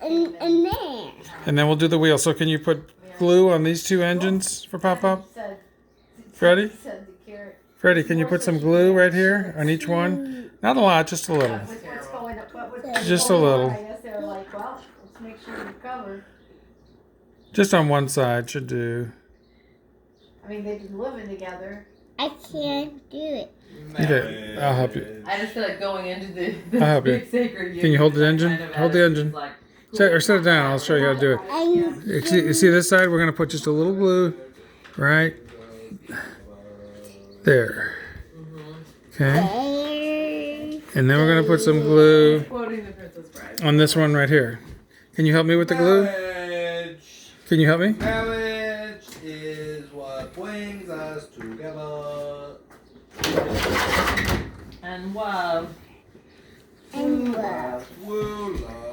and there. And then we'll do the wheel. So can you put glue on these two engines for Pop-Up? Freddie? Freddie, can you put some glue right here on each one? Not a lot, just a little. Just a little. Just on one side should do. I mean, they've been living together. I can't do it. Okay, I'll help you. I just feel like going into the I'll help you. sacred union. Can you hold the engine? Kind of Hold the engine. like, Or set it down. I'll show you how to do it. You see this side? We're going to put just a little glue right there. Okay. And then we're going to put some glue Quoting the Princess Bride. on this one right here. Can you help me with the glue? Marriage. Can you help me? Marriage is what brings us together. And love. And love. Will love.